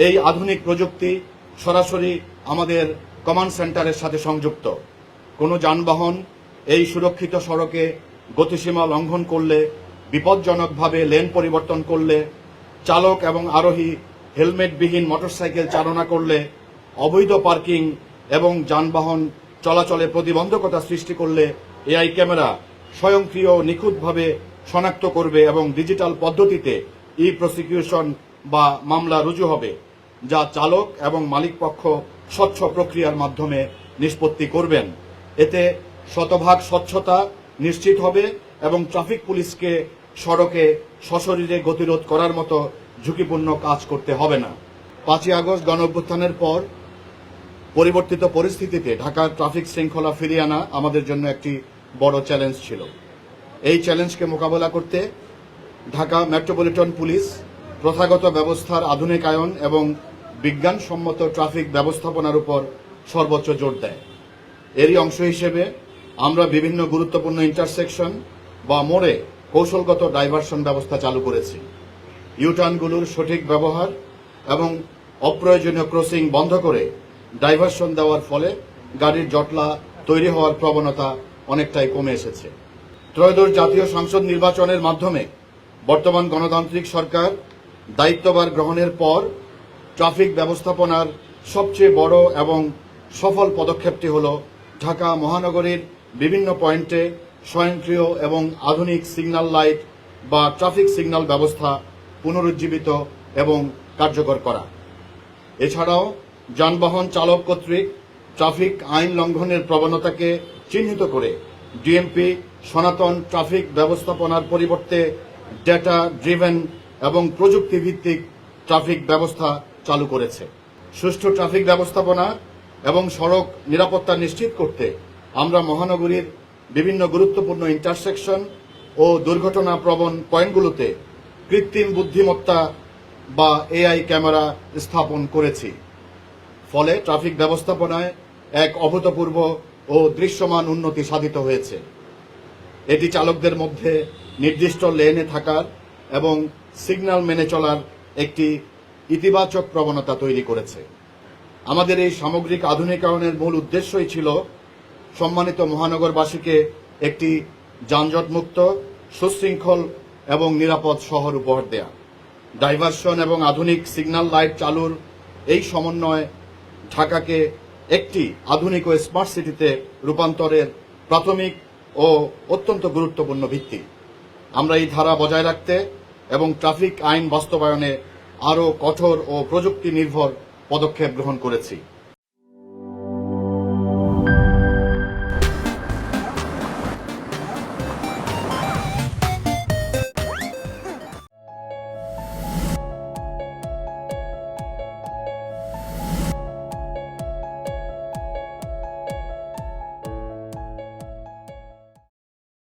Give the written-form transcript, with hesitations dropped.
এই আধুনিক প্রযুক্তি সরাসরি আমাদের কমান্ড সেন্টারের সাথে সংযুক্ত। কোনো যানবাহন এই সুরক্ষিত সড়কে গতিসীমা লঙ্ঘন করলে, বিপজ্জনকভাবে লেন পরিবর্তন করলে, চালক এবং আরোহী হেলমেটবিহীন মোটরসাইকেল চালনা করলে, অবৈধ পার্কিং এবং যানবাহন চলাচলে প্রতিবন্ধকতা সৃষ্টি করলে এআই ক্যামেরা স্বয়ংক্রিয় নিখুঁতভাবে শনাক্ত করবে এবং ডিজিটাল পদ্ধতিতে ই প্রসিকিউশন বা মামলা রুজু হবে, যা চালক এবং মালিকপক্ষ স্বচ্ছ প্রক্রিয়ার মাধ্যমে নিষ্পত্তি করবেন। এতে শতভাগ স্বচ্ছতা নিশ্চিত হবে এবং ট্রাফিক পুলিশকে সড়কে সশরীরে গতিরোধ করার মতো ঝুঁকিপূর্ণ কাজ করতে হবে না। 5ই আগস্ট গণঅভ্যুত্থানের পর পরিবর্তিত পরিস্থিতিতে ঢাকার ট্রাফিক শৃঙ্খলা ফিরিয়ে আনা আমাদের জন্য একটি বড় চ্যালেঞ্জ ছিল। এই চ্যালেঞ্জকে মোকাবেলা করতে ঢাকা মেট্রোপলিটন পুলিশ প্রথাগত ব্যবস্থার আধুনিকায়ন এবং বিজ্ঞানসম্মত ট্রাফিক ব্যবস্থাপনার উপর সর্বোচ্চ জোর দেয়। এরই অংশ হিসেবে আমরা বিভিন্ন গুরুত্বপূর্ণ ইন্টারসেকশন বা মোড়ে কৌশলগত ডাইভারশন ব্যবস্থা চালু করেছি। ইউটার্নগুলোর সঠিক ব্যবহার এবং অপ্রয়োজনীয় ক্রসিং বন্ধ করে ডাইভারশন দেওয়ার ফলে গাড়ির জটলা তৈরি হওয়ার প্রবণতা অনেকটাই কমে এসেছে। ত্রয়োদশ জাতীয় সংসদ নির্বাচনের মাধ্যমে বর্তমান গণতান্ত্রিক সরকার দায়িত্বভার গ্রহণের পর ট্রাফিক ব্যবস্থাপনার সবচেয়ে বড় এবং সফল পদক্ষেপটি হল ঢাকা মহানগরীর বিভিন্ন পয়েন্টে স্বয়ংক্রিয় এবং আধুনিক সিগন্যাল লাইট বা ট্রাফিক সিগন্যাল ব্যবস্থা পুনরুজ্জীবিত এবং কার্যকর করা। এছাড়াও যানবাহন চালক কর্তৃক ট্রাফিক আইন লঙ্ঘনের প্রবণতাকে চিহ্নিত করে ডিএমপি সনাতন ট্রাফিক ব্যবস্থাপনার পরিবর্তে ডেটা ড্রিভেন এবং প্রযুক্তিভিত্তিক ট্রাফিক ব্যবস্থা চালু করেছে। সুষ্ঠু ট্রাফিক ব্যবস্থাপনা এবং সড়ক নিরাপত্তা নিশ্চিত করতে আমরা মহানগরীর বিভিন্ন গুরুত্বপূর্ণ ইন্টারসেকশন ও দুর্ঘটনা প্রবণ পয়েন্টগুলোতে কৃত্রিম বুদ্ধিমত্তা বা এআই ক্যামেরা স্থাপন করেছি। ফলে ট্রাফিক ব্যবস্থাপনায় এক অভূতপূর্ব ও দৃশ্যমান উন্নতি সাধিত হয়েছে। এটি চালকদের মধ্যে নির্দিষ্ট লেনে থাকার এবং সিগন্যাল মেনে চলার একটি ইতিবাচক প্রবণতা তৈরি করেছে। আমাদের এই সামগ্রিক আধুনিকায়নের মূল উদ্দেশ্যই ছিল সম্মানিত মহানগরবাসীকে একটি যানজটমুক্ত, সুশৃঙ্খল এবং নিরাপদ শহর উপহার দেয়া। ডাইভারশন এবং আধুনিক সিগন্যাল লাইট চালুর এই সমন্বয় ঢাকাকে একটি আধুনিক ও স্মার্ট সিটিতে রূপান্তরের প্রাথমিক ও অত্যন্ত গুরুত্বপূর্ণ ভিত্তি। আমরা এই ধারা বজায় রাখতে এবং ট্রাফিক আইন বাস্তবায়নে আরও কঠোর ও প্রযুক্তি নির্ভর পদক্ষেপ গ্রহণ করেছি।